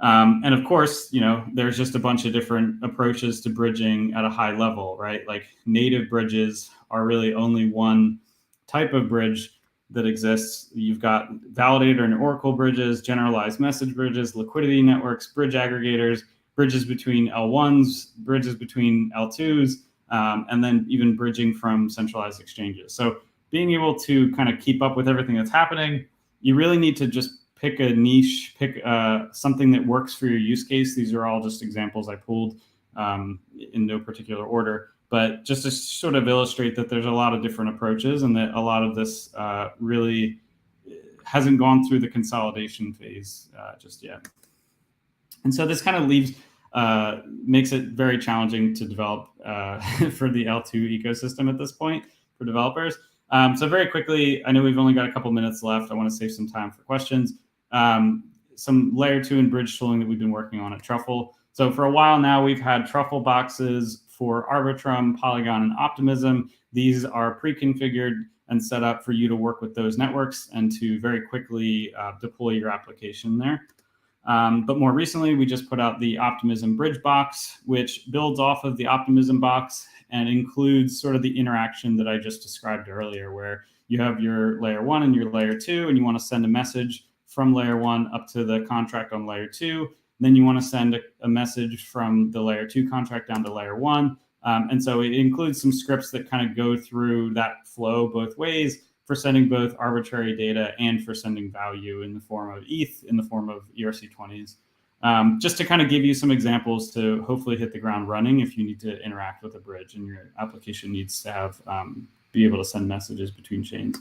And of course, you know, there's just a bunch of different approaches to bridging at a high level, right? Like native bridges are really only one type of bridge that exists. You've got validator and Oracle bridges, generalized message bridges, liquidity networks, bridge aggregators, bridges between L1s, bridges between L2s, and then even bridging from centralized exchanges. So being able to kind of keep up with everything that's happening, you really need to just pick a niche, pick something that works for your use case. These are all just examples I pulled in no particular order, but just to sort of illustrate that there's a lot of different approaches and that a lot of this really hasn't gone through the consolidation phase just yet. And so this kind of makes it very challenging to develop for the L2 ecosystem at this point for developers. So very quickly, I know we've only got a couple minutes left. I want to save some time for questions. Some layer 2 and bridge tooling that we've been working on at Truffle. So for a while now, we've had Truffle boxes for Arbitrum, Polygon, and Optimism. These are pre-configured and set up for you to work with those networks and to very quickly deploy your application there. But more recently, we just put out the Optimism Bridge box, which builds off of the Optimism box and includes sort of the interaction that I just described earlier, where you have your layer 1 and your layer 2, and you want to send a message from layer 1 up to the contract on layer 2. Then you want to send a message from the layer 2 contract down to layer 1. And so it includes some scripts that kind of go through that flow both ways for sending both arbitrary data and for sending value in the form of ETH, in the form of ERC20s. Just to kind of give you some examples to hopefully hit the ground running if you need to interact with a bridge and your application needs to have be able to send messages between chains.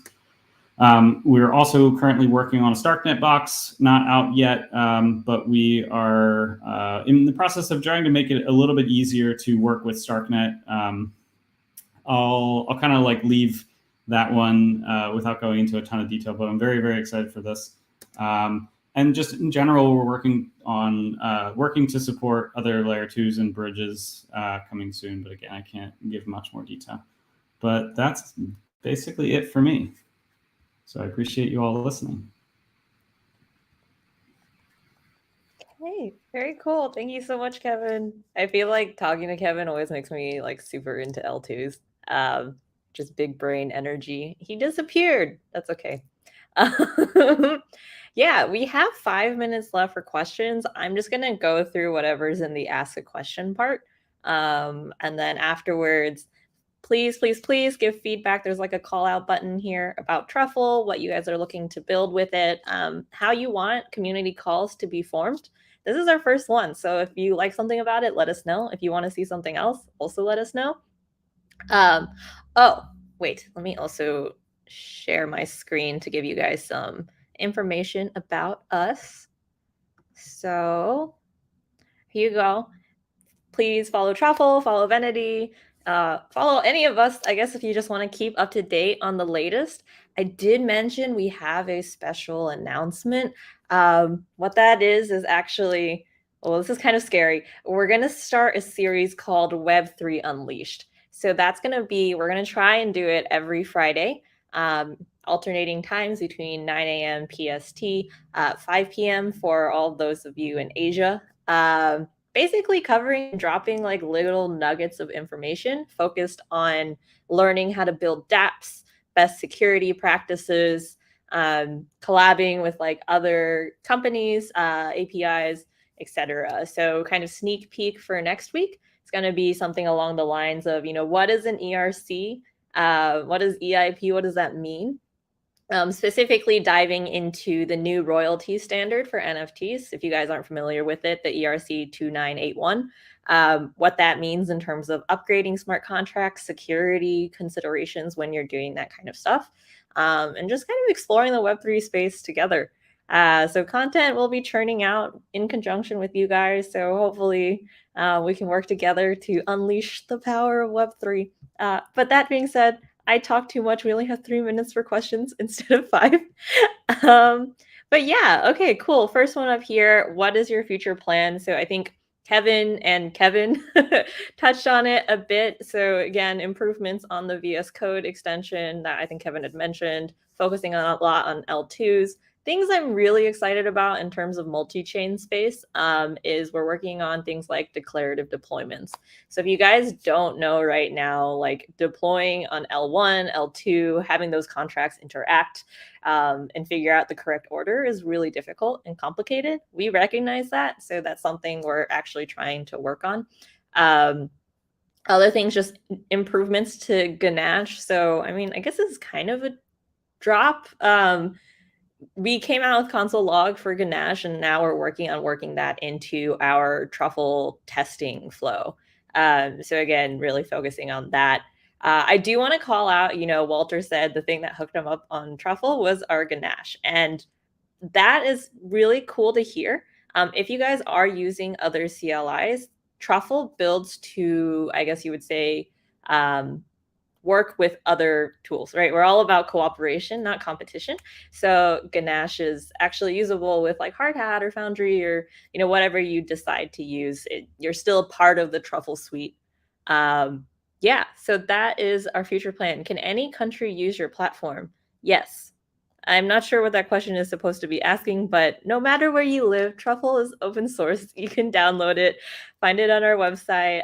We're also currently working on a StarkNet box, not out yet, but we are in the process of trying to make it a little bit easier to work with StarkNet. I'll kind of like leave that one without going into a ton of detail, but I'm very, very excited for this. And just in general, we're working on working to support other layer 2s and bridges coming soon. But again, I can't give much more detail. But that's basically it for me. So I appreciate you all listening. Hey, very cool. Thank you so much, Kevin. I feel like talking to Kevin always makes me like super into L2s. Just big brain energy. He disappeared. That's okay. Yeah, we have 5 minutes left for questions. I'm just going to go through whatever's in the ask a question part. And then afterwards, please give feedback. There's like a call out button here about Truffle, what you guys are looking to build with it, how you want community calls to be formed. This is our first one. So if you like something about it, let us know. If you want to see something else, also let us know. Oh, wait, let me also share my screen to give you guys some information about us. So here you go. Please follow Truffle, follow Vennity, follow any of us, I guess, if you just want to keep up to date on the latest. I did mention we have a special announcement. What that is actually, well, this is kind of scary. We're going to start a series called Web3 Unleashed. So that's going to be, we're going to try and do it every Friday, alternating times between 9 a.m. PST, 5 p.m. for all those of you in Asia. Basically covering and dropping like little nuggets of information focused on learning how to build dApps, best security practices, collabing with like other companies, APIs, etc. So kind of sneak peek for next week. It's going to be something along the lines of, what is an ERC? What is EIP? What does that mean? Specifically diving into the new royalty standard for NFTs. If you guys aren't familiar with it, the ERC 2981, what that means in terms of upgrading smart contracts, security considerations when you're doing that kind of stuff, and just kind of exploring the Web3 space together. So content will be churning out in conjunction with you guys. So hopefully we can work together to unleash the power of Web3. But that being said, I talk too much. We only have 3 minutes for questions instead of 5. But yeah, okay, cool. First one up here. What is your future plan? So I think Kevin touched on it a bit. So again, improvements on the VS Code extension that I think Kevin had mentioned, focusing on a lot on L2s. Things I'm really excited about in terms of multi-chain space is we're working on things like declarative deployments. So if you guys don't know right now, like deploying on L1, L2, having those contracts interact and figure out the correct order is really difficult and complicated. We recognize that. So that's something we're actually trying to work on. Other things, just improvements to Ganache. So, I mean, I guess it's kind of a drop. We came out with console log for Ganache, and now we're working on working that into our Truffle testing flow. So again, really focusing on that. I do want to call out, Walter said the thing that hooked him up on Truffle was our Ganache, and that is really cool to hear. If you guys are using other CLIs, Truffle builds to, I guess you would say, work with other tools, right? We're all about cooperation, not competition. So Ganache is actually usable with like Hardhat or Foundry or, whatever you decide to use. You're still part of the Truffle suite. Yeah, so that is our future plan. Can any country use your platform? Yes. I'm not sure what that question is supposed to be asking, but no matter where you live, Truffle is open source. You can download it, find it on our website.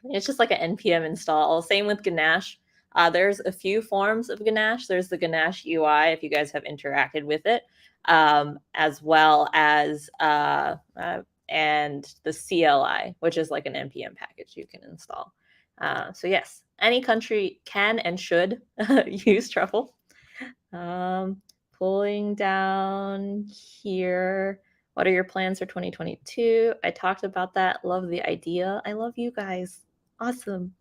It's just like an npm install. Same with Ganache. There's a few forms of Ganache. There's the Ganache UI, if you guys have interacted with it, as well as and the CLI, which is like an npm package you can install. So yes, any country can and should use Truffle. Pulling down here. What are your plans for 2022? I talked about that. Love the idea. I love you guys. Awesome.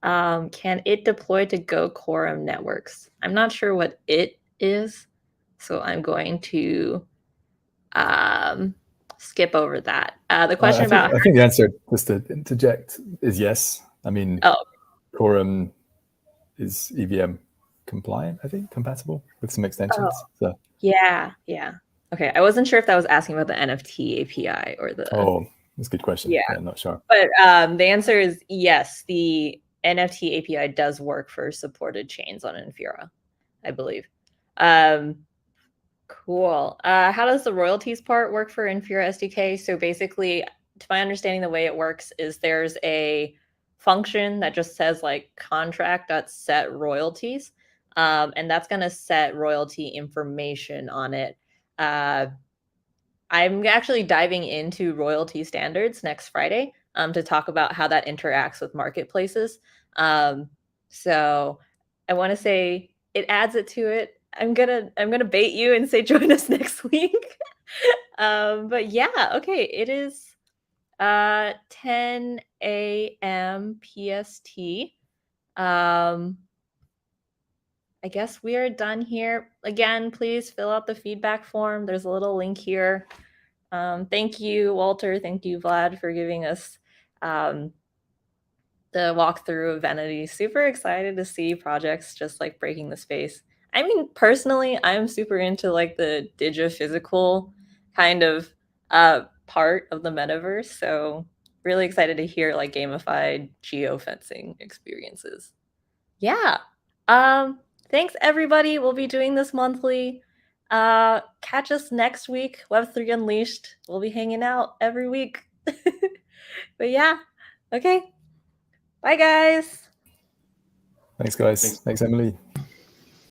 Can it deploy to Go Quorum networks? I'm not sure what it is, so I'm going to skip over that. The question about I think the answer, just to interject, is yes. I mean, Quorum is EVM compliant, I think, compatible with some extensions. So yeah. Okay, I wasn't sure if that was asking about the NFT API or the. Oh, that's a good question. Yeah, I'm not sure. But the answer is yes. The NFT API does work for supported chains on Infura, I believe. Cool. How does the royalties part work for Infura SDK? So basically, to my understanding, the way it works is there's a function that just says like contract.set royalties. And that's going to set royalty information on it. I'm actually diving into royalty standards next Friday to talk about how that interacts with marketplaces. So I want to say it adds it to it. I'm gonna bait you and say join us next week. But yeah, okay, it is 10 a.m. PST. I guess we are done here. Again, please fill out the feedback form. There's a little link here. Thank you, Walter. Thank you, Vlad, for giving us the walkthrough of Vennity. Super excited to see projects just like breaking the space. I mean, personally, I'm super into like the digiphysical kind of part of the metaverse. So really excited to hear like gamified geofencing experiences. Yeah. Thanks everybody. We'll be doing this monthly. Catch us next week. Web3 Unleashed. We'll be hanging out every week. But yeah. Okay. Bye guys. Thanks guys. Thanks Emily.